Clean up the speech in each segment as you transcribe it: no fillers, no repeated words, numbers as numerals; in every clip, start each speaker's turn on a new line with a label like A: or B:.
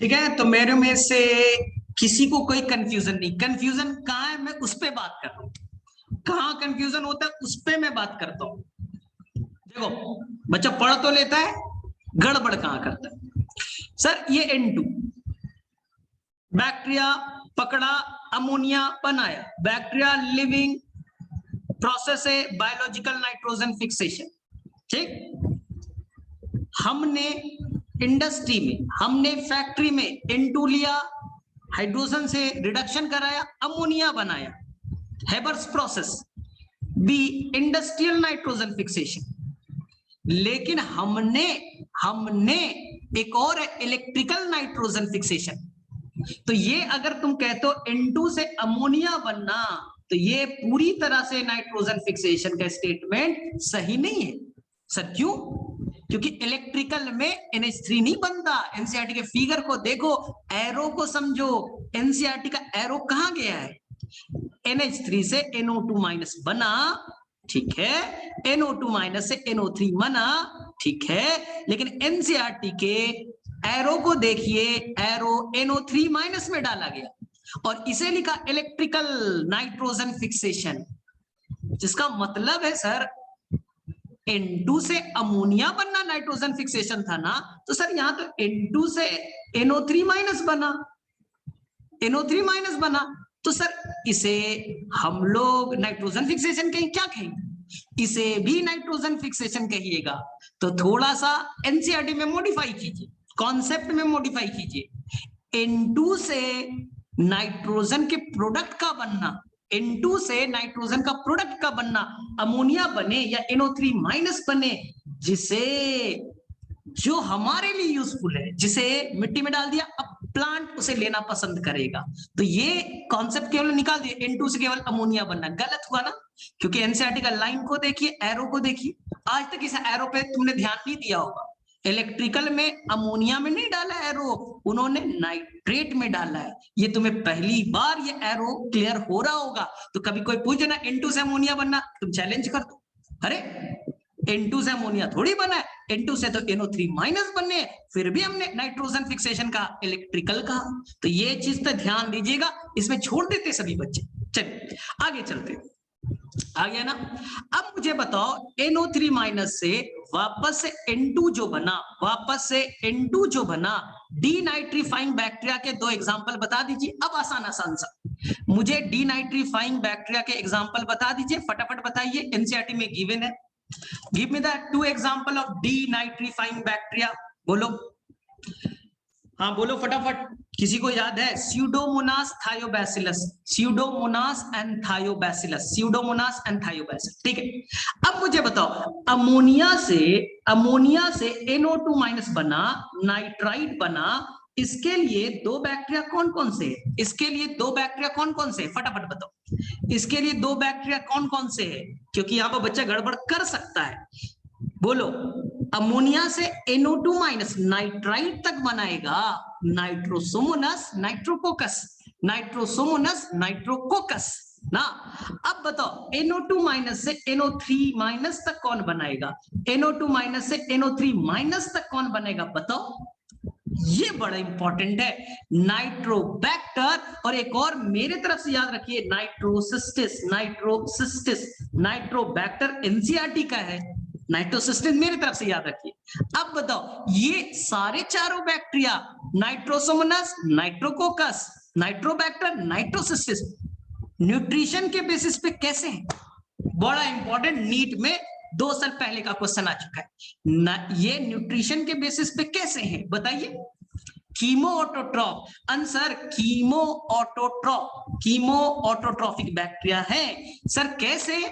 A: ठीक है, तो मेरे में से किसी को कोई कंफ्यूजन नहीं। कंफ्यूजन कहाँ है, मैं उस पे बात कर रहा हूँ। कहाँ कंफ्यूजन होता है उस पे मैं बात करता हूँ। देखो, बच्चा पढ़ तो लेता है, गड़बड़ कहाँ करता है। सर ये N2 बैक्टीरिया पकड़ा, अमोनिया बनाया। बैक्टीरिया लिविंग प्रोसेस है, बायोलॉजिकल नाइट्रोजन फिक्सेशन। ठीक, हमने इंडस्ट्री में, हमने फैक्ट्री में N2 लिया, हाइड्रोजन से रिडक्शन कराया, अमोनिया बनाया, Haber's process. B industrial nitrogen fixation. लेकिन हमने हमने एक और इलेक्ट्रिकल नाइट्रोजन फिक्सेशन। तो ये अगर तुम कहते हो N2 से अमोनिया बनना, तो ये पूरी तरह से नाइट्रोजन फिक्सेशन का स्टेटमेंट सही नहीं है। सर क्यों? क्योंकि इलेक्ट्रिकल में NH3 नहीं बनता। एनसीईआरटी के फिगर को देखो, एरो को समझो। एनसीईआरटी का एरो कहां गया है? NH3 से NO2 माइनस बना, ठीक है, NO2 माइनस से NO3 बना, ठीक है, लेकिन एनसीईआरटी के एरो को देखिए, एरो NO3 माइनस में डाला गया और इसे लिखा इलेक्ट्रिकल नाइट्रोजन फिक्सेशन। जिसका मतलब है सर N2 से अमोनिया बनना नाइट्रोजन फिक्सेशन था ना, तो सर यहां तो N2 से NO3 माइनस बना, NO3 माइनस बना, तो सर इसे हम लोग नाइट्रोजन फिक्सेशन कहें, क्या कहेंगे? इसे भी नाइट्रोजन फिक्सेशन कहिएगा। तो थोड़ा सा एनसीईआरटी में मॉडिफाई कीजिए, कॉन्सेप्ट में मॉडिफाई कीजिए। N2 से नाइट्रोजन के प्रोडक्ट का बनना, N2 से नाइट्रोजन का प्रोडक्ट का बनना, अमोनिया बने या NO3 माइनस बने, जिसे जो हमारे लिए यूजफुल है, जिसे मिट्टी में डाल दिया, अब प्लांट उसे लेना पसंद करेगा। तो ये कॉन्सेप्ट केवल निकाल दिए, N2 से केवल अमोनिया बनना। गलत हुआ ना, क्योंकि एनसीईआरटी का लाइन को देखिए, एरो को देखिए। आज तक इस एरो पे तुमने ध्यान नहीं दिया होगा। इलेक्ट्रिकल में अमोनिया में नहीं डाला एरो, उन्होंने नाइट्रेट में डाला है। ये तुम्हें पहली बार ये एरो क्लियर हो रहा होगा। तो कभी कोई पूछे ना N2 से अमोनिया बनना, तुम चैलेंज कर दो, अरे N2 से अमोनिया थोड़ी बना है, N2 से तो NO3 माइनस बने, फिर भी हमने नाइट्रोजन फिक्सेशन का इलेक्ट्रिकल कहा। तो ये चीज पे ध्यान दीजिएगा, इसमें छोड़ देते सभी बच्चे। चलिए आगे चलते, आ गया ना। अब मुझे बताओ NO3 माइनस से वापस से N2 जो बना, वापस से N2 जो बना, डीनाइट्रीफाइंग बैक्टीरिया के दो एग्जांपल बता दीजिए। अब आसान आसान सा मुझे डीनाइट्रीफाइंग बैक्टीरिया के एग्जांपल बता दीजिए, फटाफट बताइए। एनसीईआरटी में गिवन है, give me the 2 example of denitrifying bacteria. बोलो, हाँ बोलो फटाफट, किसी को याद है? Pseudomonas Thiobacillus, Pseudomonas and Thiobacillus, Pseudomonas and Thiobacillus. ठीक है, अब मुझे बताओ, अमोनिया से NO2 माइनस बना, नाइट्राइट बना, इसके लिए दो बैक्टीरिया कौन कौन से है? इसके लिए दो बैक्टीरिया कौन कौन से है? फटाफट बताओ, इसके लिए दो बैक्टीरिया कौन कौन से है? क्योंकि यहां पर बच्चा गड़बड़ कर सकता है। बोलो, अमोनिया से NO2 माइनस नाइट्राइट तक बनाएगा नाइट्रोसोमोनस नाइट्रोकोकस, नाइट्रोसोमोनस नाइट्रोकोकस ना। अब बताओ NO2 माइनस से NO3 माइनस तक कौन बनाएगा? NO2 माइनस से NO3 माइनस तक कौन बनेगा? बताओ, ये बड़ा इंपॉर्टेंट है, नाइट्रोबैक्टर। और एक और मेरे तरफ से याद रखिए, नाइट्रोसिस्टिस, नाइट्रोसिस्टिस, नाइट्रोबैक्टर एनसीईआरटी का है, नाइट्रोसिस्टिस मेरी तरफ से याद रखिए। अब बताओ, ये सारे चारों bacteria, nitrosomonas, nitrococcus, nitrobacter, nitrocystis, nutrition के बेसिस पे कैसे हैं? बड़ा इंपॉर्टेंट, नीट में 2 साल पहले का क्वेश्चन आ चुका है। ये न्यूट्रिशन के बेसिस पे कैसे हैं बताइए? Chemo autotroph answer, chemo autotroph, chemo autotrophic bacteria है। सर कैसे?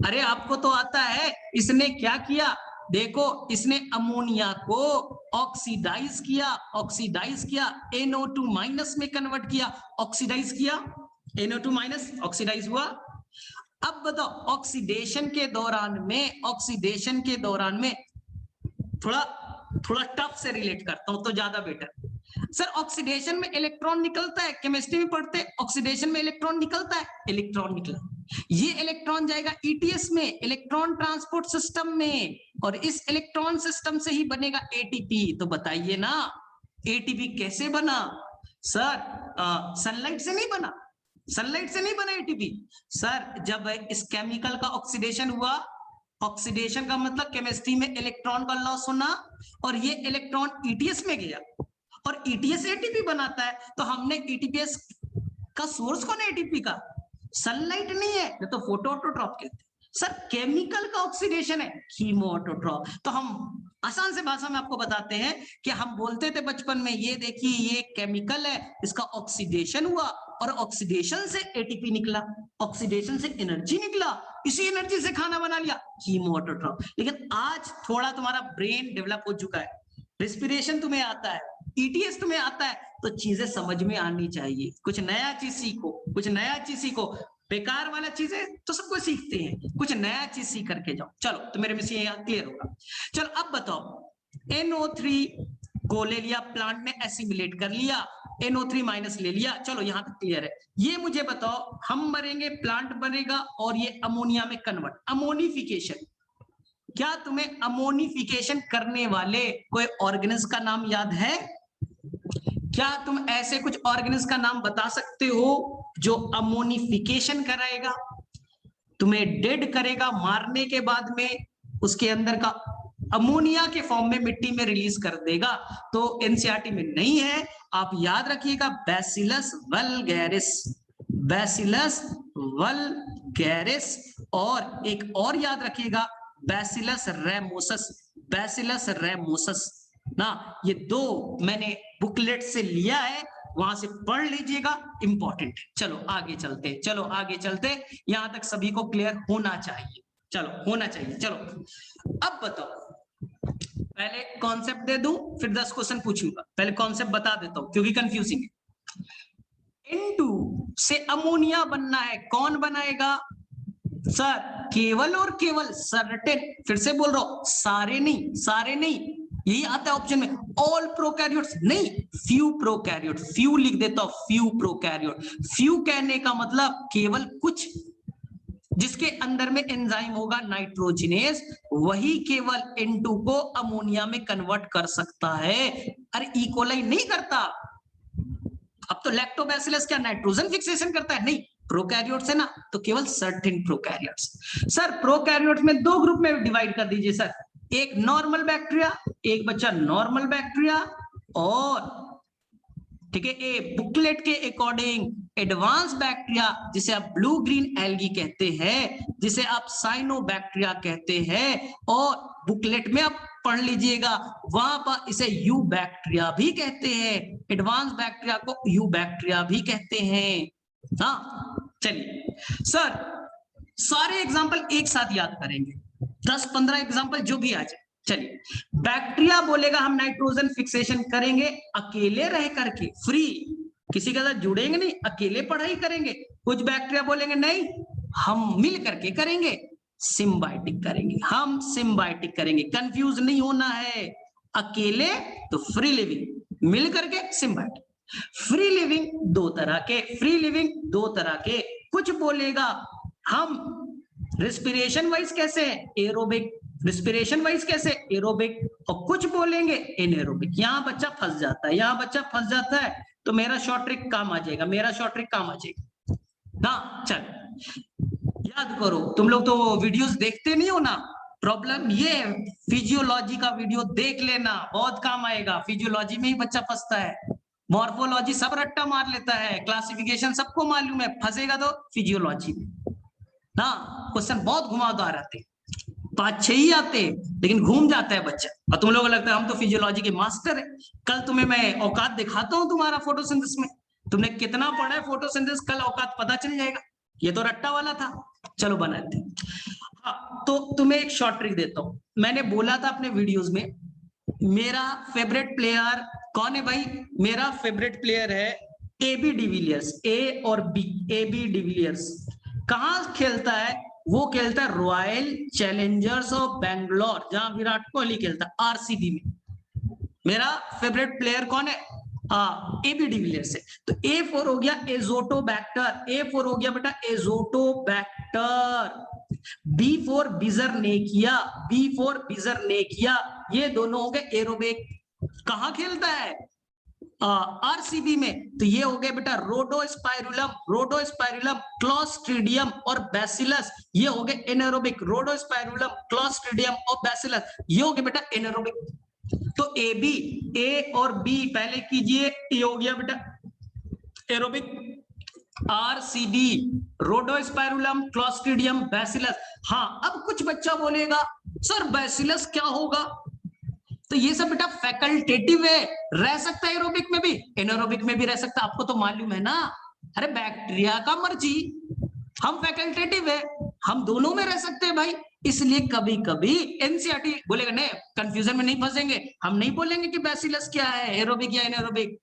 A: अरे आपको तो आता है, इसने क्या किया, देखो इसने अमोनिया को ऑक्सीडाइज किया, ऑक्सीडाइज किया, NO2 माइनस में कन्वर्ट किया, ऑक्सीडाइज किया, NO2 माइनस ऑक्सीडाइज हुआ। अब बताओ, ऑक्सीडेशन के दौरान में, ऑक्सीडेशन के दौरान में थोड़ा थोड़ा टफ से रिलेट करता हूं तो ज्यादा बेटर। सर ऑक्सीडेशन में इलेक्ट्रॉन निकलता है, केमिस्ट्री में पढ़ते हैं, ऑक्सीडेशन में इलेक्ट्रॉन निकलता है, इलेक्ट्रॉन निकला, ये इलेक्ट्रॉन जाएगा ETS में, इलेक्ट्रॉन ट्रांसपोर्ट सिस्टम में, और इस इलेक्ट्रॉन सिस्टम से ही बनेगा ATP। तो बताइए ना, एटीपी कैसे बना सर? सनलाइट से नहीं बना, सनलाइट से नहीं बना एटीपी सर। जब इस केमिकल का ऑक्सीडेशन हुआ, ऑक्सीडेशन का मतलब केमिस्ट्री में इलेक्ट्रॉन का लॉस होना, और ये इलेक्ट्रॉन ईटीएस में गया और ईटीएस एटीपी बनाता है। तो हमने ईटीपीएस का सोर्स कौन है एटीपी का? सनलाइट नहीं है, ये तो फोटो ऑटोट्रॉप कहते हैं सर। केमिकल का ऑक्सीडेशन है कीमो ऑटोट्रॉप। तो हम आसान से भाषा में आपको बताते हैं कि हम बोलते थे बचपन में, ये देखिए ये केमिकल है, इसका ऑक्सीडेशन हुआ और ऑक्सीडेशन से एटीपी निकला, ऑक्सीडेशन से एनर्जी निकला, इसी एनर्जी से खाना बना लिया, कीमो ऑटोट्रॉप। लेकिन आज थोड़ा तुम्हारा ब्रेन डेवलप हो चुका है, रेस्पिरेशन तुम्हें आता है, ईटीएस तुम्हें आता है, तो चीजें समझ में आनी चाहिए। कुछ नया चीज सीखो, कुछ नया चीज सीखो। बेकार वाला चीजें तो सबको सीखते हैं, कुछ नया चीज सीख करके जाओ। चलो तो मेरे में से ये क्लियर होगा। चलो अब बताओ, NO3 को ले लिया प्लांट में, एसिमिलेट कर लिया, NO3 माइनस ले लिया, चलो यहां तक क्लियर है। ये मुझे बताओ, हम मरेंगे, प्लांट बनेगा और ये अमोनिया में कन्वर्ट, अमोनिफिकेशन। क्या तुम्हें अमोनिफिकेशन करने वाले कोई ऑर्गेनिज्म का नाम याद है? क्या तुम ऐसे कुछ ऑर्गेनिज्म का नाम बता सकते हो जो अमोनिफिकेशन कराएगा, तुम्हें डेड करेगा, मारने के बाद में उसके अंदर का अमोनिया के फॉर्म में मिट्टी में रिलीज कर देगा? तो एनसीईआरटी में नहीं है, आप याद रखिएगा, बैसिलस वल्गैरिस, बैसिलस वल्गैरिस, और एक और याद रखिएगा, बैसिलस रेमोसस, बैसिलस रेमोसस ना। ये दो मैंने बुकलेट से लिया है, वहां से पढ़ लीजिएगा, इंपॉर्टेंट। चलो आगे चलते, चलो आगे चलते, यहां तक सभी को क्लियर होना चाहिए, चलो होना चाहिए। चलो अब बताओ, पहले कॉन्सेप्ट दे दूं फिर 10 क्वेश्चन पूछूंगा, पहले कॉन्सेप्ट बता देता हूं क्योंकि कंफ्यूजिंग है। N2 से अमोनिया बनना है, कौन बनाएगा सर? केवल और केवल सर्टेन, फिर से बोल रहा हूं, सारे नहीं, सारे नहीं, यही आता है ऑप्शन में, ऑल प्रोकैरियोट्स नहीं, फ्यू प्रोकैरियोट, फ्यू लिख देता हूं, फ्यू प्रोकैरियोट। फ्यू कहने का मतलब केवल कुछ, जिसके अंदर में एंजाइम होगा नाइट्रोजिनेस, वही केवल N2 को अमोनिया में कन्वर्ट कर सकता है। अरे इकोलाई नहीं करता। अब तो लैक्टोबैसिलस क्या नाइट्रोजन फिक्सेशन करता है? नहीं, प्रोकैरियोट्स है ना, तो केवल सर्टेन प्रोकैरियोट्स। सर प्रोकैरियोट्स में दो ग्रुप में डिवाइड कर दीजिए सर, एक नॉर्मल बैक्टीरिया, एक बच्चा नॉर्मल बैक्टीरिया, और ठीक है, ए बुकलेट के अकॉर्डिंग एडवांस बैक्टीरिया, जिसे आप ब्लू ग्रीन एल्गी कहते हैं, जिसे आप साइनोबैक्टीरिया कहते हैं, और बुकलेट में आप पढ़ लीजिएगा, वहां पर इसे यू बैक्टीरिया भी कहते हैं, एडवांस बैक्टीरिया को यू बैक्टीरिया भी कहते हैं। हाँ चलिए सर, सारे एग्जाम्पल एक साथ याद करेंगे, 10-15 एग्जाम्पल जो भी आ जाए। चलिए, बैक्टीरिया बोलेगा हम नाइट्रोजन फिक्सेशन करेंगे अकेले रह करके, फ्री, किसी के साथ जुड़ेंगे नहीं, अकेले पढ़ाई करेंगे। कुछ बैक्टीरिया बोलेंगे नहीं, हम मिल करके करेंगे, सिम्बायोटिक करेंगे, हम सिम्बायोटिक करेंगे। कंफ्यूज नहीं होना है, अकेले तो फ्री लिविंग, मिल करके सिम्बायोटिक। फ्री लिविंग दो तरह के, फ्री लिविंग दो तरह के। कुछ बोलेगा हम रेस्पिरेशन वाइज कैसे, एरोबिक, रेस्पिरेशन वाइज कैसे, एरोबिक, और कुछ बोलेंगे एनएरोबिक। यहां बच्चा फंस जाता है, यहां बच्चा फंस जाता है, तो मेरा शॉर्ट ट्रिक काम आ जाएगा, मेरा शॉर्ट ट्रिक काम आ जाएगा ना। चल याद करो, तुम लोग तो वीडियोस देखते नहीं हो ना, प्रॉब्लम ये है, फिजियोलॉजी का वीडियो देख लेना, बहुत काम आएगा। फिजियोलॉजी में ही बच्चा फंसता है, मॉर्फोलॉजी सब रट्टा मार लेता है, क्लासिफिकेशन सबको मालूम है, फंसेगा तो फिजियोलॉजी में ना। क्वेश्चन बहुत घुमावदार आते हैं, 5-6 ही आते हैं, लेकिन घूम जाता है बच्चा, और तुम लोगों को लगता है हम तो फिजियोलॉजी के मास्टर है। कल तुम्हें मैं औकात दिखाता हूं तुम्हारा फोटोसिंथेसिस में, तुमने कितना पढ़ा है फोटोसिंथेसिस, कल औकात पता चल जाएगा। ये तो रट्टा वाला था, चलो बनाते हैं। हाँ तो तुम्हें एक शॉर्ट ट्रिक देता हूं, मैंने बोला था अपने वीडियोस में, मेरा फेवरेट प्लेयर कौन है भाई? मेरा फेवरेट प्लेयर है AB डिविलियर्स, ए और बी, AB डिविलियर्स। कहां खेलता है वो? खेलता है रॉयल चैलेंजर्स ऑफ बैंगलोर, जहां विराट कोहली खेलता है, RCB में। मेरा फेवरेट प्लेयर कौन है? हाँ AB डिविलियर्स है। तो A4 हो गया एजोटोबैक्टर, A4 हो गया बेटा एजोटोबैक्टर। B4 बिजरनेकिया, B4 बिजरनेकिया, ये दोनों हो गए एरोबिक। कहां खेलता है? आरसीबी में तो ये हो गया बेटा रोडोस्पाइरुलम, क्लोस्ट्रिडियम और बैसिलस, ये हो गए एनारोबिक। रोडोस्पाइरुलम, क्लोस्ट्रिडियम और बैसिलस, ये हो गया बेटा एनारोबिक। तो ए और बी पहले कीजिए, ये हो गया बेटा aerobic. RCB, rhodospirillum, clostridium, bacillus. हाँ, अब कुछ बच्चा बोलेगा सर बैसिलस क्या होगा? तो ये सब बेटा फैकल्टेटिव है, रह सकता है एरोबिक में भी, एनारोबिक में भी रह सकता है, आपको तो मालूम है ना। अरे बैक्टीरिया का मर्जी, हम फैकल्टेटिव है, हम दोनों में रह सकते हैं भाई। इसलिए कभी कभी एनसीईआरटी बोलेगा नहीं, कंफ्यूजन में नहीं फंसेंगे, हम नहीं बोलेंगे कि बैसिलस क्या है, एरोबिक या एनारोबिक।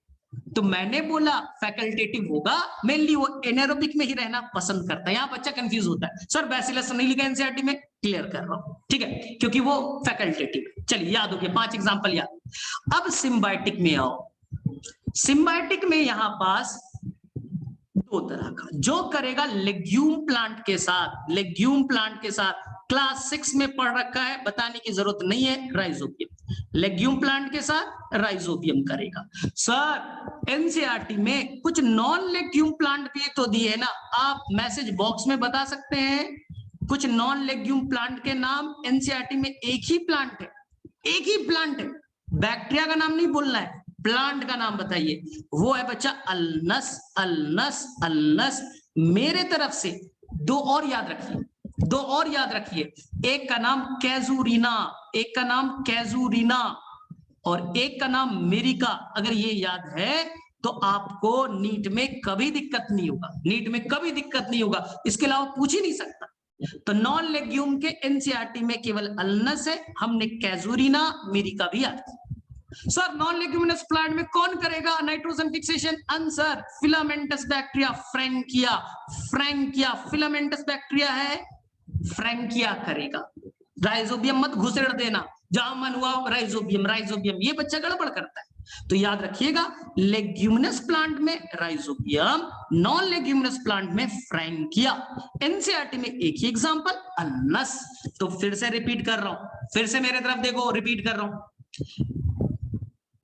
A: तो मैंने बोला फैकल्टेटिव होगा, मेनली वो एनारोबिक में ही रहना पसंद करता है। यहां बच्चा कंफ्यूज होता है, सर बैसिलस नहीं लिखा एनसीईआरटी में, क्लियर कर रहा हूं, ठीक है, क्योंकि वो फैकल्टेटिव। चलिए याद हो गया, 5 एग्जांपल याद। अब सिम्बायोटिक में आओ। सिम्बायोटिक में यहां पास दो तरह का, जो करेगा लेग्यूम प्लांट के साथ, लेग्यूम प्लांट के साथ क्लास 6 में पढ़ रखा है, बताने की जरूरत नहीं है, राइजोबियम। लेग्यूम प्लांट के साथ राइजोबियम करेगा। सर एनसीईआरटी में कुछ नॉन लेग्यूम प्लांट भी तो दिए है ना, आप मैसेज बॉक्स में बता सकते हैं कुछ नॉन लेग्यूम प्लांट के नाम। एनसीईआरटी में एक ही प्लांट है, एक ही प्लांट है, बैक्टीरिया का नाम नहीं बोलना है, प्लांट का नाम बताइए। वो है बच्चा अल्नस, अल्नस, अल्नस। मेरे तरफ से दो और याद रखिए, दो और याद रखिए, एक का नाम कैजुरीना, एक का नाम कैजुरीना और एक का नाम मिरिका। अगर ये याद है तो आपको नीट में कभी दिक्कत नहीं होगा, नीट में कभी दिक्कत नहीं होगा, इसके अलावा पूछ ही नहीं सकता। तो नॉन लेग्यूम के एनसीईआरटी में केवल अल्नस है, हमने कैजुरीना, मिरिका भी याद किया। सर नॉन लेग्यूमिनस प्लांट में कौन करेगा nitrogen fixation? Answer filamentous bacteria, Frankia, Frankia filamentous bacteria है, फ्रैंकिया करेगा। राइजोबियम मत घुसेड़ देना, जहां मन हुआ राइजोबियम, राइजोबियम, ये बच्चा गड़बड़ करता है। तो याद रखिएगा, लेग्यूमिनस प्लांट में राइजोबियम, नॉन लेग्यूमिनस प्लांट में फ्रैंकिया। एनसीईआरटी में एक ही एग्जांपल अल्नस। तो फिर से रिपीट कर रहा हूं, फिर से मेरे तरफ देखो, रिपीट कर रहा हूं।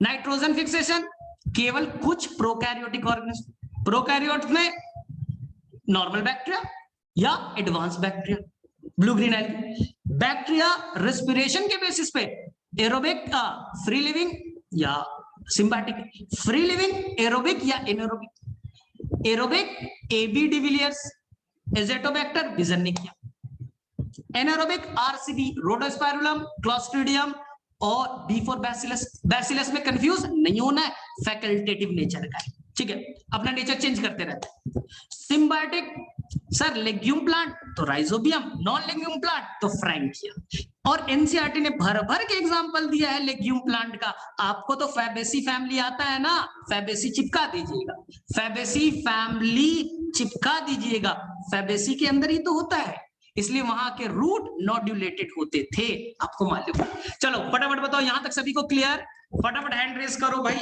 A: नाइट्रोजन फिक्सेशन केवल कुछ प्रोकैरियोटिक ऑर्गेनिज्म, प्रोकैरियोट में नॉर्मल बैक्टीरिया या advance bacteria, blue green algae. Bacteria respiration के बेसिस पे एरोबिक, फ्री लिविंग या सिम्बायोटिक, फ्री लिविंग एरोबिक या anaerobic. Aerobic AB de Villiers, azotobacter beijerinckia. Anaerobic RCB, rhodospirillum, clostridium और B for bacillus. Bacillus में confuse नहीं होना है, फैकल्टेटिव नेचर का है, ठीक है, अपना नेचर चेंज करते रहते हैं। सिम्बायोटिक सर लेग्यूम प्लांट तो राइजोबियम, नॉन लेग्यूम प्लांट तो फ्रैंकिया। और एनसीईआरटी ने भर भर के एग्जांपल दिया है लेग्यूम प्लांट का। आपको तो फैबेसी फैमिली आता है ना, फैबेसी चिपका दीजिएगा, फैबेसी फैमिली चिपका दीजिएगा, फैबेसी के अंदर ही तो होता है, इसलिए वहां के रूट नोड्यूलेटेड होते थे, आपको मालूम है। चलो फटाफट बताओ, यहां तक सभी को क्लियर? फटाफट हैंड रेस करो भाई,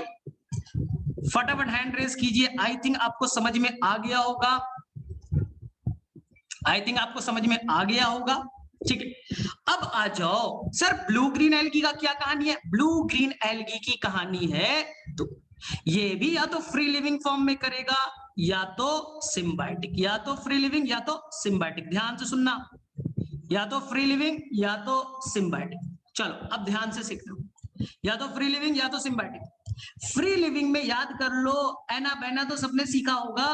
A: फटाफट हैंड रेस कीजिए। आई थिंक आपको समझ में आ गया होगा, आई थिंक आपको समझ में आ गया होगा, ठीक है। अब आ जाओ, सर ब्लू ग्रीन एल्गी का क्या कहानी है? ब्लू ग्रीन एल्गी की कहानी है तो ये भी या तो फ्री लिविंग फॉर्म में करेगा या तो सिम्बायोटिक, या तो फ्री लिविंग या तो सिम्बायोटिक। ध्यान से सुनना, या तो फ्री लिविंग या तो सिम्बायोटिक। चलो अब ध्यान से सीख लो, या तो फ्री लिविंग या तो सिम्बायोटिक। फ्री लिविंग में याद कर लो, एना बेना तो सबने सीखा होगा,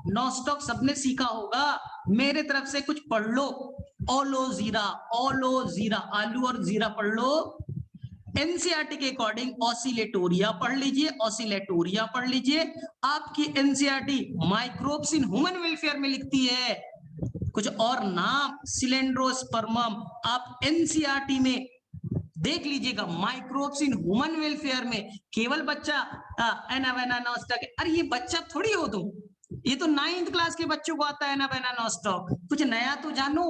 A: नॉस्टॉक सबने सीखा होगा, मेरे तरफ से कुछ पढ़ लो, ओलो जीरा, ओलो जीरा, आलू और जीरा पढ़ लो। एनसीईआरटी के अकॉर्डिंग ऑसिलेटोरिया पढ़ लीजिए, ऑसिलेटोरिया पढ़ लीजिए। आपकी NCERT microbes in human welfare में लिखती है कुछ और नाम, सिलेंड्रोस्पर्मम। आप एनसीईआरटी में देख लीजिएगा, माइक्रोब्स इन ह्यूमन वेलफेयर में केवल बच्चा एनावेना नॉस्टॉक। अरे ये बच्चा थोड़ी हो तुम, ये तो 9th क्लास के बच्चों को आता है एनावेना नॉस्टॉक, कुछ नया तो जानो।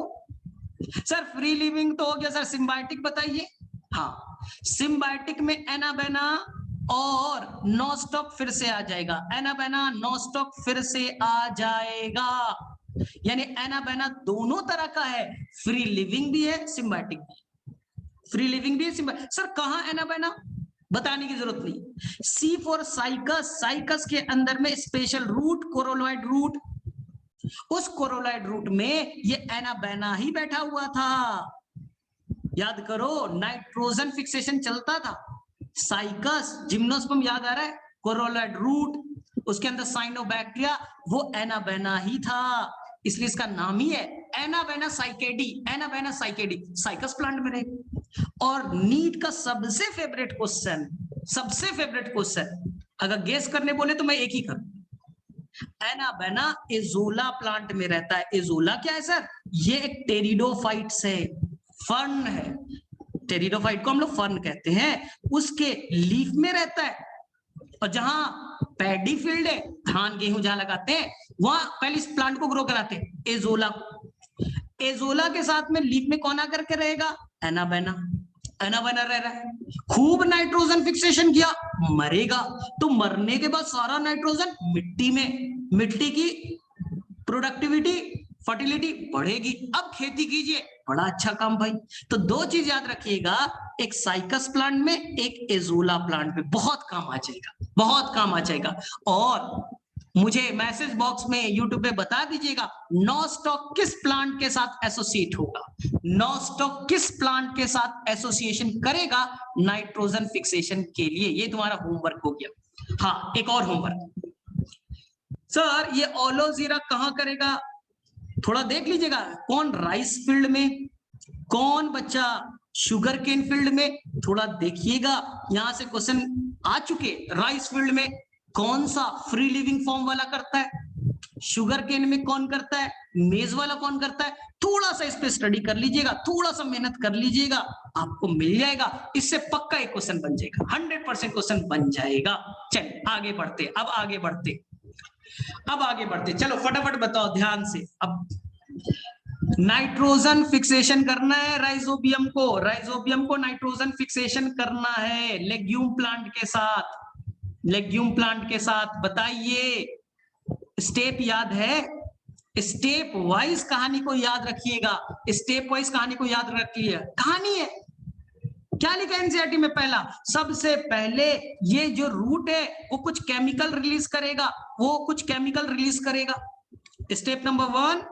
A: सर फ्री लिविंग तो हो गया, सर सिम्बायोटिक बताइए। हाँ, सिम्बायोटिक में एनावेना और नॉस्टॉक फिर से आ जाएगा, एनावेना नॉस्टॉक फिर से आ जाएगा, यानी एनावेना दोनों तरह का है, फ्री लिविंग भी है सिम्बायोटिक भी, फ्री लिविंग भी है। सर कहां एनावेना? बताने की जरूरत नहीं। सी फॉर साइकस, साइकस के अंदर में स्पेशल रूट, कोरोलॉइड रूट, उस कोरोलॉइड रूट में ये एनाबेना ही बैठा हुआ था। याद करो, नाइट्रोजन फिक्सेशन चलता था। साइकस, जिम्नोस्पर्म याद आ रहा है, कोरोलॉइड रूट, उसके अंदर साइनोबैक्टीरिया, वो एनाबेना ही था, इसलिए इसका नाम ही है एनाबेना साइकेडी। एनाबेना साइकेडी साइकस प्लांट में रहे। और नीट का सबसे फेवरेट क्वेश्चन, सबसे फेवरेट क्वेश्चन, अगर गेस करने बोले तो मैं एक ही करूं, एनाबेना एजोला प्लांट में रहता है। एजोला क्या है सर? ये एक टेरिडोफाइट्स है, फर्न है। टेरिडोफाइट को हम लोग फर्न कहते हैं, उसके लीफ में रहता है। और जहां पैडी फील्ड है, धान गेहूं जहां लगाते हैं, वहां पहले इस प्लांट को ग्रो कराते हैं, एजोला को। एजोला के साथ में लीफ में कौन आकर के रहेगा? एनाबेना। एनाबेना रह रहा है, खूब नाइट्रोजन फिक्सेशन किया, मरेगा। तो मरने के बाद सारा नाइट्रोजन मिट्टी में, मिट्टी की प्रोडक्टिविटी, फर्टिलिटी बढ़ेगी। अब खेती कीजिए, बड़ा अच्छा काम भाई। तो दो चीज याद रखिएगा, एक साइकस प्लांट में, एक एजोला प्लांट में, बहुत काम आ जाएगा, बहुत काम आ जाएगा। और मुझे मैसेज बॉक्स में यूट्यूब पे बता दीजिएगा, नॉस्टॉक किस प्लांट के साथ एसोसिएट होगा, नॉस्टॉक किस प्लांट के साथ एसोसिएशन करेगा नाइट्रोजन फिक्सेशन के लिए। ये तुम्हारा होमवर्क हो गया। हाँ, एक और होमवर्क, सर ये ओलोजीरा कहां करेगा, थोड़ा देख लीजिएगा। कौन राइस फील्ड में, कौन बच्चा शुगर केन फील्ड में, थोड़ा देखिएगा। यहां से क्वेश्चन आ चुके। राइस फील्ड में कौन सा फ्री लिविंग फॉर्म वाला करता है, शुगर केन में कौन करता है, मेज वाला कौन करता है, थोड़ा सा इस पे स्टडी कर लीजिएगा, थोड़ा सा मेहनत कर लीजिएगा, आपको मिल जाएगा। इससे पक्का एक क्वेश्चन बन जाएगा, 100% क्वेश्चन बन जाएगा। चलिए आगे बढ़ते, अब आगे बढ़ते, अब आगे बढ़ते, चलो फटाफट बताओ ध्यान से। अब नाइट्रोजन फिक्सेशन करना है राइजोबियम को, राइजोबियम को नाइट्रोजन फिक्सेशन करना है लेग्यूम प्लांट के साथ, लेग्यूम प्लांट के साथ। बताइए, स्टेप याद है? स्टेप वाइज कहानी को याद रखिएगा, स्टेप वाइज कहानी को याद रखिए। कहानी है क्या लिखा एनसीईआरटी में? पहला, सबसे पहले ये जो रूट है वो कुछ केमिकल रिलीज करेगा, वो कुछ केमिकल रिलीज करेगा। स्टेप नंबर 1,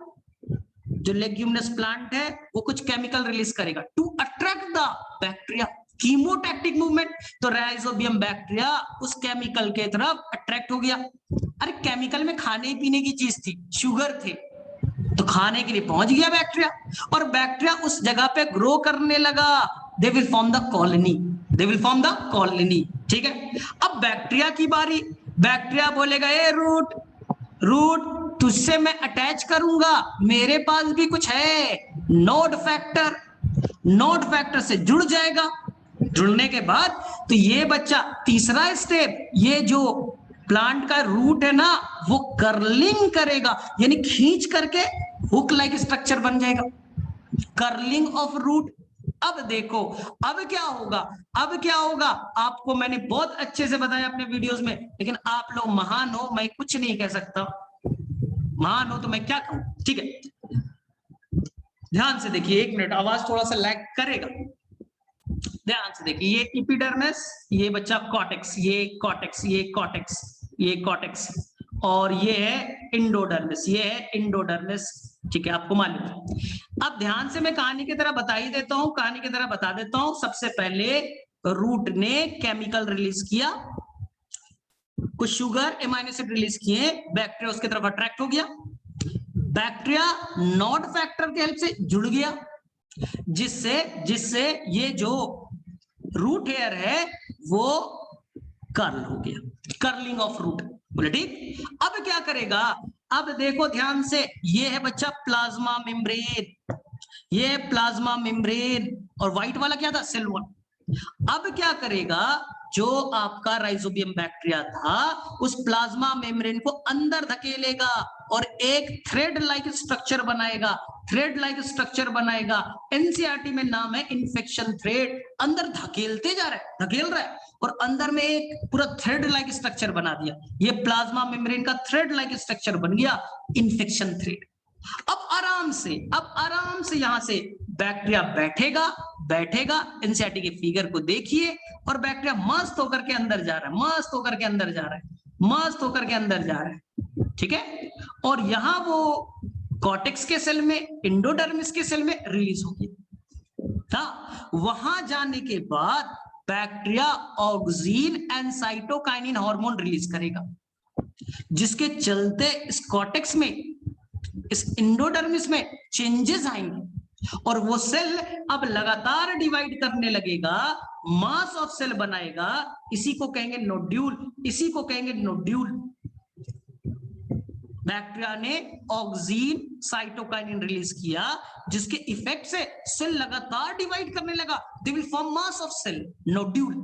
A: जो लेग्यूमिनस प्लांट है वो कुछ केमिकल रिलीज करेगा to attract the bacteria, chemotactic movement. तो राइजोबियम बैक्टीरिया उस केमिकल के तरफ अट्रैक्ट हो गया। अरे केमिकल में खाने पीने की चीज थी, शुगर थे, तो खाने के लिए पहुंच गया बैक्टीरिया, और बैक्टीरिया उस जगह पे ग्रो करने लगा। They will form the colony, they will form the colony. ठीक है, अब बैक्टीरिया की बारी। बैक्टीरिया बोलेगा, ए रूट, रूट तुझसे मैं अटैच करूंगा, मेरे पास भी कुछ है, नोड फैक्टर, नोड फैक्टर से जुड़ जाएगा। जुड़ने के बाद तो ये बच्चा तीसरा स्टेप, ये जो प्लांट का रूट है ना वो कर्लिंग करेगा, यानी खींच करके हुक लाइक स्ट्रक्चर बन जाएगा, कर्लिंग ऑफ रूट। अब देखो अब क्या होगा, अब क्या होगा आपको मैंने बहुत अच्छे से बताया अपने वीडियोस में, लेकिन आप लोग महान हो, मैं कुछ नहीं कह सकता, महान हो तो मैं क्या कहूं। ठीक है, ध्यान से देखिए, 1 मिनट, आवाज थोड़ा सा लैग करेगा, ध्यान से देखिए। ये एपिडर्मिस, ये बच्चा कॉर्टेक्स, ये कॉर्टेक्स, ये कॉर्टेक्स, ये कॉर्टेक्स, और ये है इंडोडर्मिस, ये है इंडोडर्मिस। ठीक है, आपको मालूम है। अब ध्यान से मैं कहानी की तरह बता ही देता हूं, कहानी की तरह बता देता हूं। सबसे पहले रूट ने केमिकल रिलीज किया, कुछ शुगर एमाइनो एसिड रिलीज किए, बैक्टीरिया उसकी तरफ अट्रैक्ट हो गया, बैक्टीरिया नॉड फैक्टर के हेल्प से जुड़ गया, जिससे जिससे ये जो रूट हेयर है वो कर्ल हो गया, कर्लिंग ऑफ रूट। बोले ठीक। अब क्या करेगा, अब देखो ध्यान से, ये है बच्चा प्लाज्मा मेम्ब्रेन, ये है प्लाज्मा मेम्ब्रेन, और व्हाइट वाला क्या था, सेल वॉल। अब क्या करेगा, जो आपका राइजोबियम बैक्टीरिया था उस प्लाज्मा मेम्ब्रेन को अंदर धकेलेगा और एक थ्रेड लाइक स्ट्रक्चर बनाएगा, थ्रेड लाइक स्ट्रक्चर बनाएगा। एनसीईआरटी में नाम है इन्फेक्शन थ्रेड। अंदर धकेलते जा रहा है, धकेल रहा है, और अंदर में एक पूरा थ्रेड लाइक स्ट्रक्चर बना दिया। ये प्लाज्मा मेम्ब्रेन का थ्रेड लाइक स्ट्रक्चर बन गया, इन्फेक्शन थ्रेड। अब आराम से यहां से बैक्टीरिया बैठेगा एनसीईआरटी के फिगर को देखिए, और बैक्टीरिया मस्त होकर के अंदर जा रहा है, मस्त होकर के अंदर जा रहा है, ठीक है। और यहां वो कॉर्टेक्स के सेल में, एंडोडर्मिस के सेल में रिलीज होगी। वहां जाने के बाद bacteria oxygen and cytokinin hormone release करेगा, जिसके चलते इस कॉर्टेक्स में, इस एंडोडर्मिस में चेंजेस आएंगे, और वो सेल अब लगातार डिवाइड करने लगेगा, मास ऑफ सेल बनाएगा। इसी को कहेंगे नोड्यूल। बैक्टीरिया ने ऑक्सीन साइटोकाइनिन रिलीज किया, जिसके इफेक्ट से सेल लगातार डिवाइड करने लगा, they will form mass of cell, nodule.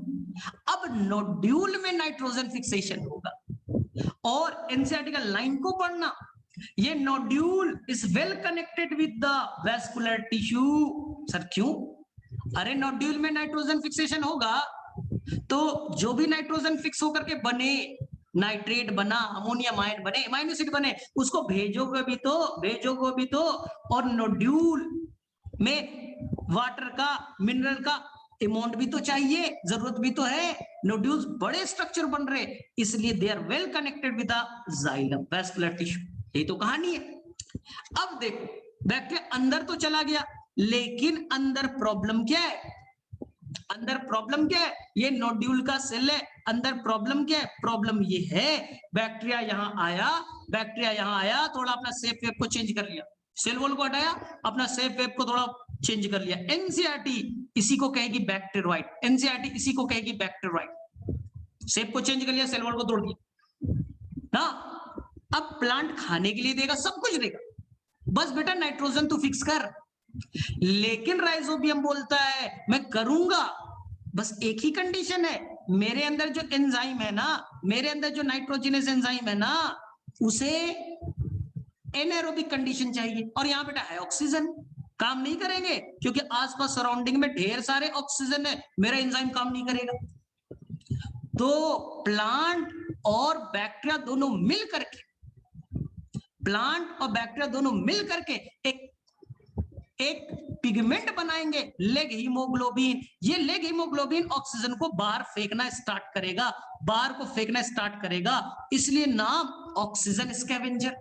A: अब नोड्यूल में नाइट्रोजन फिक्सेशन होगा, और एनसीईआरटी का लाइन को पढ़ना, ये nodule is well connected with the vascular tissue. Sir क्यों? अरे नोड्यूल में नाइट्रोजन फिक्सेशन होगा तो जो भी नाइट्रोजन फिक्स होकर के बने, नाइट्रेट बना, अमोनियम आयन बने, एमाइनो एसिड बने, उसको भेजोगे भी तो, और नोड्यूल में वाटर का, मिनरल का अमाउंट भी तो चाहिए, जरूरत भी तो है। नोड्यूल्स बड़े स्ट्रक्चर बन रहे, इसलिए they are well connected with the xylem, vascular tissue. यही तो कहानी है। अब देखो, बैक्टीरिया अंदर तो चला गया, लेकिन अंदर प्रॉब्लम क्या है? ये नोड्यूल का सेल है, अंदर प्रॉब्लम क्या है? प्रॉब्लम ये है, बैक्टीरिया यहां आया, थोड़ा अपना शेप वेप को चेंज कर लिया, सेल वॉल को हटाया, अपना शेप वेप को थोड़ा चेंज कर लिया। एनसीईआरटी इसी को कहेगी बैक्टीरियोइड, शेप को चेंज कर लिया, सेल वॉल को तोड़ दिया ना। अब प्लांट खाने के लिए देगा, सब कुछ देगा, बस बेटा नाइट्रोजन तो फिक्स कर। लेकिन राइजोबियम बोलता है मैं करूंगा, बस एक ही कंडीशन है, मेरे अंदर जो एंजाइम है ना, मेरे अंदर जो नाइट्रोजिनेस एंजाइम है ना, उसे एनारोबिक कंडीशन चाहिए। और यहां बेटा है ऑक्सीजन, काम नहीं करेंगे क्योंकि आसपास सराउंडिंग में ढेर सारे ऑक्सीजन है, मेरा एंजाइम काम नहीं करेगा। तो प्लांट और बैक्टीरिया दोनों मिल करके एक पिगमेंट बनाएंगे, लेग हीमोग्लोबिन। ये लेग हीमोग्लोबिन ऑक्सीजन को बाहर फेंकना स्टार्ट करेगा, इसलिए नाम ऑक्सीजन स्कैवेंजर।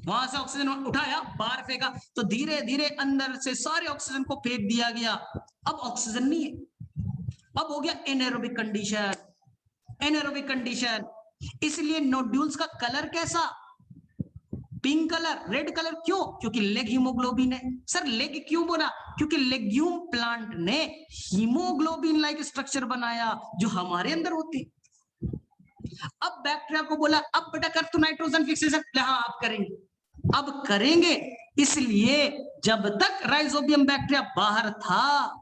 A: वहां से ऑक्सीजन उठाया, बाहर फेंका, तो धीरे धीरे अंदर से सारे ऑक्सीजन को फेंक दिया गया। अब ऑक्सीजन नहीं है, अब हो गया एनारोबिक कंडीशन। इसलिए नोड्यूल्स का कलर कैसा? Pink colour, red colour. क्यों? क्योंकि लेग हीमोग्लोबिन है। सर लेग क्यों बोला? क्योंकि लेग्यूम प्लांट ने हीमोग्लोबिन लाइक स्ट्रक्चर बनाया जो हमारे अंदर होती। अब बैक्टीरिया को बोला अब बेटा कर तू नाइट्रोजन फिक्सेशन। हाँ अब करेंगे। इसलिए जब तक राइजोबियम बैक्टीरिया बाहर था,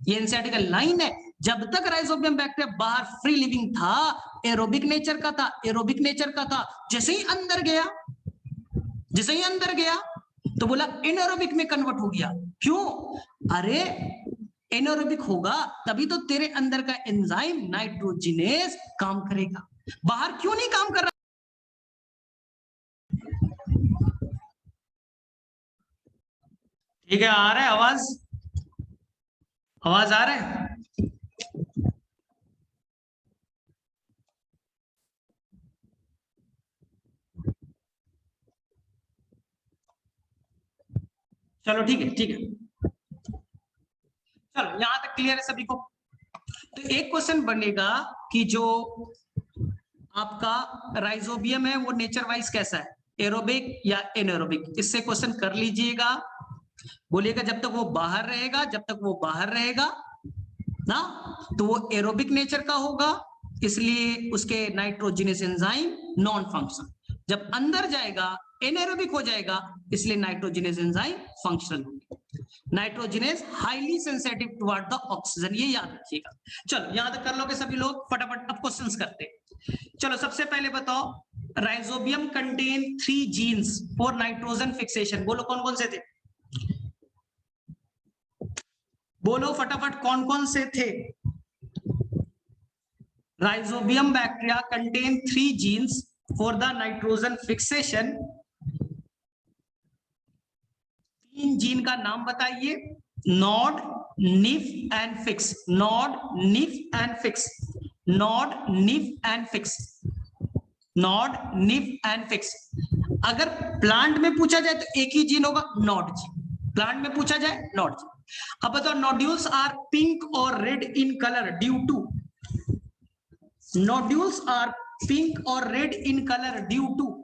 A: ये एनसीईआरटी का लाइन है, जब तक राइजोबियम बैक्टीरिया बाहर फ्री लिविंग था, एरोबिक नेचर का था, जैसे ही अंदर गया तो बोला एनारोबिक में कन्वर्ट हो गया। क्यों? अरे एनारोबिक होगा तभी तो तेरे अंदर का एंजाइम नाइट्रोजिनेस काम करेगा, बाहर क्यों नहीं काम कर रहा? ठीक है, आ रहा है आवाज आ रहा है? चलो ठीक है चलो यहां तक क्लियर है सभी को। तो एक क्वेश्चन बनेगा कि जो आपका राइजोबियम है वो नेचर वाइज कैसा है, एरोबिक या एनारोबिक? इससे क्वेश्चन कर लीजिएगा, बोलिएगा जब तक वो बाहर रहेगा ना तो वो एरोबिक नेचर का होगा, इसलिए उसके नाइट्रोजिनेस एंजाइम नॉन फंक्शनल। जब अंदर जाएगा एनारोबिक हो जाएगा, इसलिए नाइट्रोजिनेस एंजाइम फंक्शनल होंगे। Nitrogenous highly sensitive toward the oxygen, ये याद रखिएगा। चलो यहां तक कर लोगे सभी लोग? फटाफट अब क्वेश्चंस करते हैं। चलो सबसे पहले बताओ, rhizobium contain 3 genes for nitrogen fixation. बोलो कौन कौन से थे? बोलो फटाफट कौन कौन से थे? Rhizobium bacteria contain 3 genes for the nitrogen fixation. इन जीन का नाम बताइए। Nod, nif and fix, nod, nif and fix, nod, nif and fix, nod, nif and fix. अगर प्लांट में पूछा जाए तो एक ही जीन होगा, नॉड जीन। प्लांट में पूछा जाए नॉड जीन। अब बताओ, नोड्यूल्स आर पिंक और red in colour due to, nodules are pink और red in colour due to,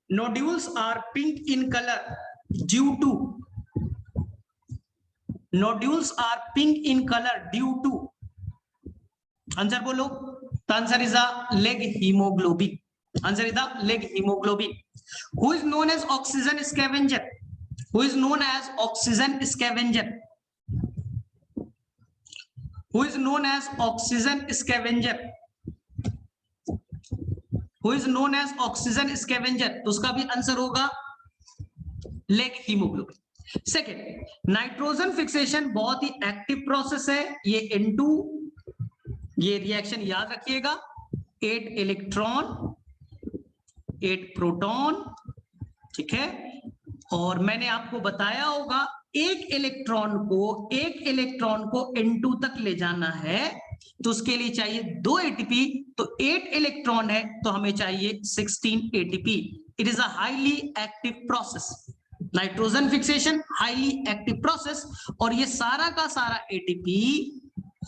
A: nodules are pink in color due to, nodules are pink in color due to, answer बोलो। तो answer is the leghaemoglobin, answer is the leghaemoglobin. Who is known as oxygen scavenger, who is known as oxygen scavenger, who is known as oxygen scavenger, who is known as oxygen scavenger, तो उसका भी answer होगा leghaemoglobin. Second, nitrogen fixation बहुत ही active process है। ये N2, ये reaction याद रखिएगा, 8 इलेक्ट्रॉन 8 प्रोटॉन, ठीक है। और मैंने आपको बताया होगा एक इलेक्ट्रॉन को N2 तक ले जाना है तो उसके लिए चाहिए 2 एटीपी, तो 8 इलेक्ट्रॉन है तो हमें चाहिए 16 ATP. It is a highly active process, nitrogen fixation highly active process, और ये सारा का सारा एटीपी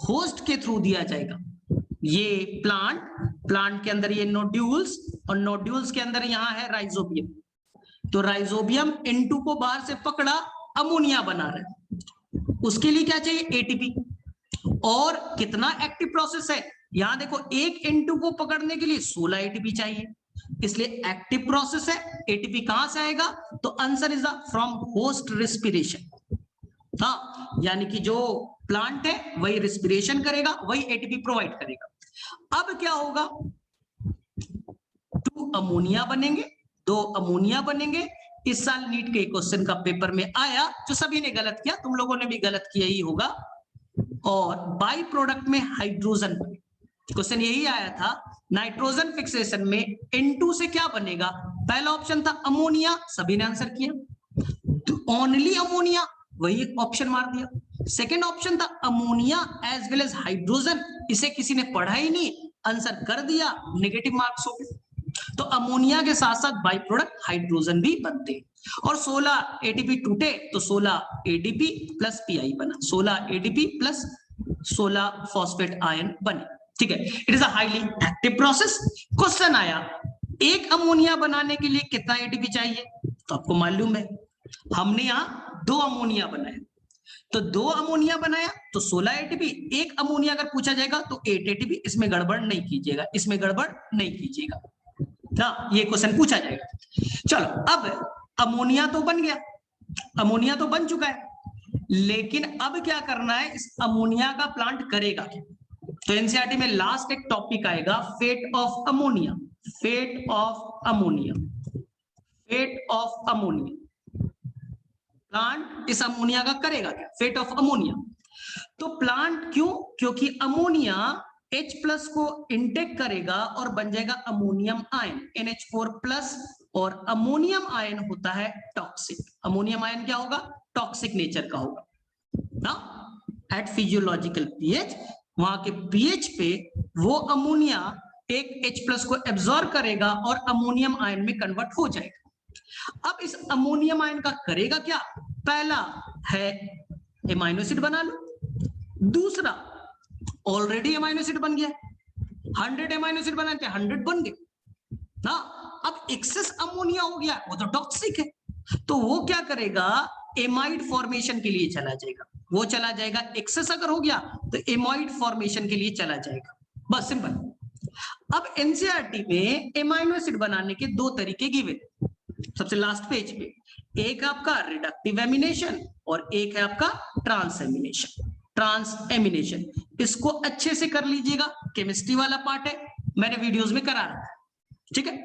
A: होस्ट के थ्रू दिया जाएगा। ये प्लांट के अंदर ये नोड्यूल्स, और नोड्यूल्स के अंदर यहां है राइजोबियम, तो राइजोबियम N2 को बाहर से पकड़ा, अमोनिया बना रहा है, उसके लिए क्या चाहिए, एटीपी। और कितना एक्टिव प्रोसेस है, यहां देखो एक N2 को पकड़ने के लिए 16 एटीपी चाहिए, इसलिए एक्टिव प्रोसेस है। एटीपी कहां से आएगा, तो answer is from host respiration. हाँ, यानी कि जो प्लांट है वही रिस्पिरेशन करेगा, वही एटीपी प्रोवाइड करेगा। अब क्या होगा, 2 अमोनिया बनेंगे, 2 अमोनिया बनेंगे। इस साल नीट के क्वेश्चन का पेपर में आया, जो सभी ने गलत किया, तुम लोगों ने भी गलत किया ही होगा। और बाई प्रोडक्ट में हाइड्रोजन बने, क्वेश्चन यही आया था। नाइट्रोजन फिक्सेशन में N2 से क्या बनेगा, पहला ऑप्शन था अमोनिया, सभी ने आंसर किया, ओनली अमोनिया, वही ऑप्शन मार दिया। सेकेंड ऑप्शन था ammonia as well as hydrogen, इसे किसी ने पढ़ा ही नहीं, आंसर कर दिया, नेगेटिव मार्क्स हो गए। तो अमोनिया के साथ साथ बाई प्रोडक्ट हाइड्रोजन भी बनते हैं, और 16 एटीपी टूटे तो 16 एडीपी प्लस पीआई बना, 16 एडीपी प्लस 16 फॉस्फेट आयन बने, ठीक है। It is a highly active process. Question आया, एक अमोनिया बनाने के लिए कितना एटीपी चाहिए, तो आपको मालूम है, हमने यहाँ 2 अमोनिया बनाया, तो 2 अमोनिया बनाया तो 16 एटीपी। एक अमोनिया अगर पूछा जाएगा तो 8 एटीपी, इसमें गड़बड़ नहीं कीजिएगा, इसमें गड़बड़ नहीं कीजिएगा ना, ये क्वेश्चन पूछा जाएगा। चलो, अब अमोनिया तो बन गया, अमोनिया तो बन चुका है, लेकिन अब क्या करना है, इस अमोनिया का प्लांट करेगा क्या। तो एनसीईआरटी में लास्ट एक टॉपिक आएगा, fate of ammonia, fate of ammonia, fate of ammonia. Plant इस अमोनिया का करेगा क्या, फेट ऑफ अमोनिया। तो प्लांट क्यों, क्योंकि अमोनिया H+ को इंटेक करेगा और बन जाएगा अमोनियम आयन NH4+, और अमोनियम आयन होता है टॉक्सिक। अमोनियम आयन क्या होगा, टॉक्सिक नेचर का होगा ना। एट फिजियोलॉजिकल पीएच, वहां के पीएच पे वो अमोनिया एक H+ को एब्जॉर्ब करेगा और अमोनियम आयन में कन्वर्ट हो जाएगा। अब इस अमोनियम आयन का करेगा क्या, पहला है एमाइनो एसिड बना लो, दूसरा ऑलरेडी एमाइनो एसिड बन गया, 100 एमाइनो एसिड बनाते 100 बन गए ना। अब एक्सेस अमोनिया हो गया, वो तो टॉक्सिक है, तो वो क्या करेगा, एमाइड फॉर्मेशन के लिए चला जाएगा, वो चला जाएगा। एक्सेस अगर हो गया तो एमाइड फॉर्मेशन के लिए चला जाएगा, बस सिंपल। अब एनसीईआरटी में एमाइनो एसिड बनाने के 2 तरीके गिवे, सबसे लास्ट पेज पे, एक आपका रिडक्टिव एमिनेशन और एक है आपका ट्रांस एमिनेशन। ट्रांस एमिनेशन इसको अच्छे से कर लीजिएगा, केमिस्ट्री वाला पार्ट है, मैंने वीडियोस में करा रहा है, ठीक है।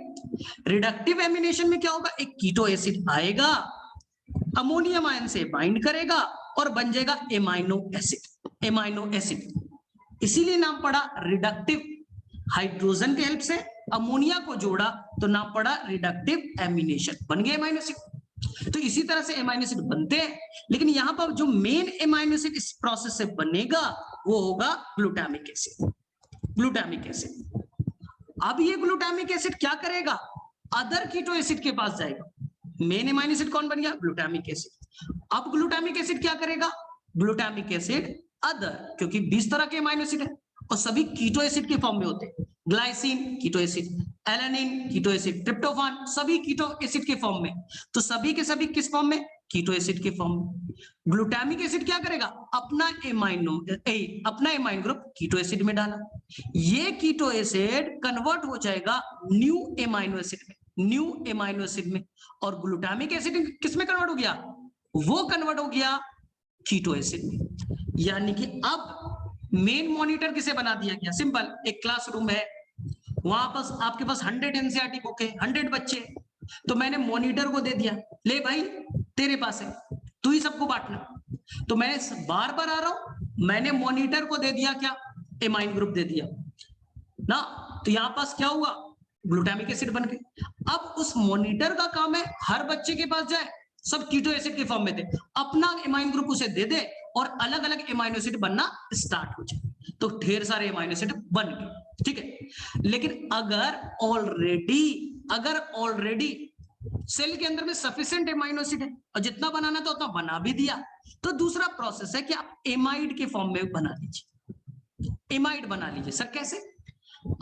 A: रिडक्टिव एमिनेशन में क्या होगा, एक कीटो एसिड आएगा, अमोनियम आयन से बाइंड करेगा और बन जाएगा एमाइनो एसिड, एमाइनो एसिड। इसीलिए नाम पड़ा रिडक्टिव, हाइड्रोजन के हेल्प से अमोनिया को जोड़ा तो नाम पड़ा रिडक्टिव एमिनेशन, बन गया एमाइनो एसिड। तो इसी तरह से एमाइनो एसिड बनते हैं, लेकिन यहां पर जो मेन एमाइनो एसिड इस प्रोसेस से बनेगा वो होगा ग्लूटामिक एसिड। ग्लूटामिक एसिड, अब ये ग्लूटामिक एसिड क्या करेगा, अदर कीटो एसिड के पास जाएगा। मेन एमाइनो एसिड कौन बन गया, ग्लूटामिक एसिड। अब ग्लूटामिक एसिड क्या करेगा, ग्लूटामिक एसिड अदर, क्योंकि 20 तरह के एमाइनो एसिड है और सभी कीटो एसिड के फॉर्म में होते हैं। Glycine keto acid, alanine keto acid, tryptophan सभी कीटो एसिड के फॉर्म में। तो सभी के सभी किस फॉर्म में, कीटो एसिड के फॉर्म में। ग्लूटामिक एसिड क्या करेगा, अपना एमाइनो ग्रुप कीटो एसिड में डाला, ये कीटो एसिड कन्वर्ट हो जाएगा न्यू एमाइनो एसिड में, न्यू एमाइनो एसिड में। और ग्लूटामिक एसिड किस में कन्वर्ट हो गया, वो कन्वर्ट हो गया कीटो एसिड में। यानी कि अब मेन मॉनिटर किसे बना दिया गया, सिंपल, एक क्लासरूम है, वहां पास आपके पास 100 एनसीईआरटी बुक है, 100 बच्चे, तो मैंने मॉनिटर को दे दिया, ले भाई तेरे पास है, तू ही सबको बांटना। तो मैं बार बार आ रहा हूं, मैंने मॉनिटर को दे दिया क्या, एमाइन ग्रुप दे दिया ना, तो यहां पास क्या हुआ, ग्लूटामिक एसिड बन गए। अब उस मॉनिटर का काम है हर बच्चे के पास जाए, सब कीटो एसिड के फॉर्म में थे, अपना एमाइन ग्रुप उसे दे दे और अलग अलग एमाइनो एसिड बनना स्टार्ट हो जाए। तो ढेर सारे एमाइनो एसिड बन गए, ठीक है। लेकिन अगर ऑलरेडी सेल के अंदर में सफिशिएंट एमाइनो एसिड है और जितना बनाना था उतना बना भी दिया, तो दूसरा प्रोसेस है कि आप एमाइड के फॉर्म में बना लीजिए, एमाइड बना लीजिए। सर कैसे,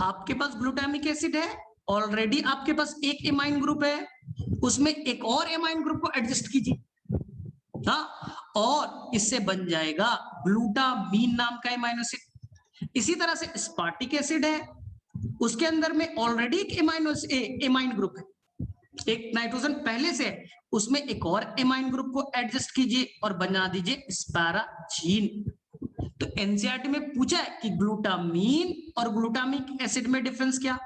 A: आपके पास ग्लूटामिक एसिड है, ऑलरेडी आपके पास एक एमाइन ग्रुप है, उसमें एक और एमाइन ग्रुप को एडजस्ट कीजिए, हाँ, और इससे बन जाएगा ग्लूटामीन नाम का एमाइनो एसिड। इसी तरह से स्पार्टिक एसिड है, उसके अंदर में ऑलरेडी एक एमाइन ग्रुप है, एक नाइट्रोजन पहले से है, उसमें एक और एमाइन ग्रुप को एडजस्ट कीजिए और बना दीजिए स्पैराजीन। तो एनसीईआरटी में पूछा है कि ग्लूटामीन और ग्लूटामिक एसिड में डिफरेंस क्या,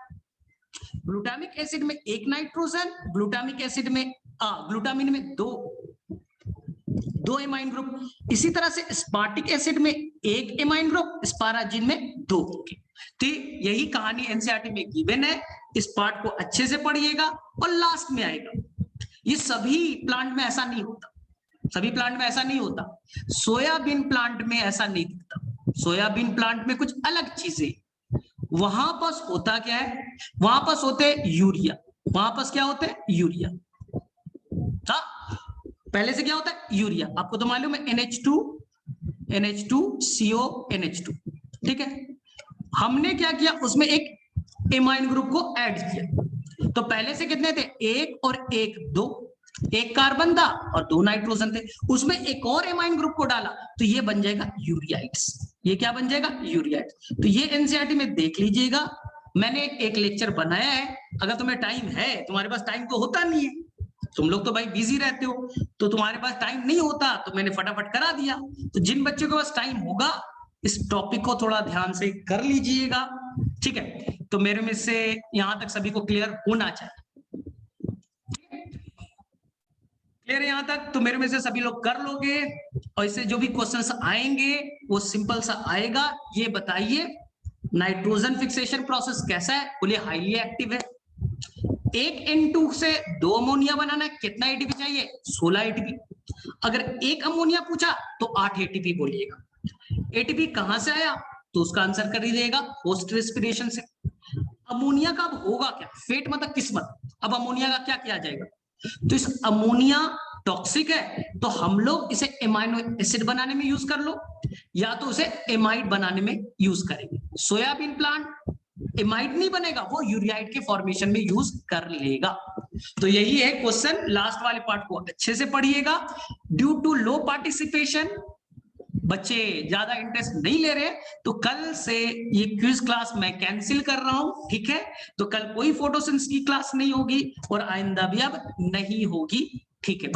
A: ग्लूटामिक एसिड में एक नाइट्रोजन, ग्लूटामीन में दो एमाइन ग्रुप। इसी तरह से स्पार्टिक एसिड में एक एमाइन ग्रुप, स्पैराजीन में 2। तो यही कहानी एनसीईआरटी में गिवन है, इस पार्ट को अच्छे से पढ़िएगा और लास्ट में आएगा। ये सभी प्लांट में ऐसा नहीं होता, सभी प्लांट में ऐसा नहीं होता, सोयाबीन प्लांट में ऐसा नहीं दिखता, सोयाबीन प्लांट में कुछ अलग चीजें, वहां पास होता क्या है, वहां पास होते हैं यूरिया, वहां पास क्या होता है यूरिया, हाँ, पहले से क्या होता है यूरिया, आपको तो मालूम है NH2CO NH2, ठीक है। हमने क्या किया, उसमें एक एमाइन ग्रुप को ऐड किया, तो पहले से कितने थे, एक और एक 2, एक कार्बन था और 2 नाइट्रोजन थे, उसमें एक और एमाइन ग्रुप को डाला, तो ये बन जाएगा यूरियाइड्स। ये क्या बन जाएगा, यूरियाइड्स। तो ये एनसीईआरटी में देख लीजिएगा, मैंने एक लेक्चर बनाया है, अगर तुम्हें टाइम है, तुम्हारे पास टाइम तो होता नहीं है, तुम लोग तो भाई बिजी रहते हो, तो तुम्हारे पास टाइम नहीं होता, तो मैंने फटाफट करा दिया। तो जिन बच्चों के पास टाइम होगा इस टॉपिक को थोड़ा ध्यान से कर लीजिएगा, ठीक है। तो मेरे में से यहां तक सभी को क्लियर होना चाहिए, क्लियर है यहां तक, तो मेरे में से सभी लोग कर लोगे। और इससे जो भी क्वेश्चंस आएंगे वो सिंपल सा आएगा, ये बताइए नाइट्रोजन फिक्सेशन प्रोसेस कैसा है, बोलिए हाईली एक्टिव है। एक N2 से 2 अमोनिया बनाना है, कितना एटीपी चाहिए, 16 एटीपी। अगर एक अमोनिया पूछा तो 8 एटीपी बोलिएगा। एटीपी कहां से आया, तो उसका आंसर कर दीजिएगा पोस्ट रेस्पिरेशन से। अमोनिया का अब होगा क्या, फेट मतलब किस्मत, अब अमोनिया का क्या किया जाएगा, तो इस अमोनिया टॉक्सिक है, तो हम लोग इसे एमाइनो एसिड बनाने में यूज कर लो, या तो उसे एमाइड बनाने में यूज करेंगे। सोयाबीन प्लांट एमाइड नहीं बनेगा, वो यूरियाइड के फॉर्मेशन में यूज कर लेगा। तो यही है क्वेश्चन, लास्ट वाले पार्ट को अच्छे से पढ़िएगा। ड्यू टू लो पार्टिसिपेशन, बच्चे ज्यादा इंटरेस्ट नहीं ले रहे, तो कल से ये क्विज क्लास मैं कैंसिल कर रहा हूं, ठीक है। तो कल कोई फोटोसिंथेसिस की क्लास नहीं होगी और आइंदा भी अब नहीं होगी, ठीक है।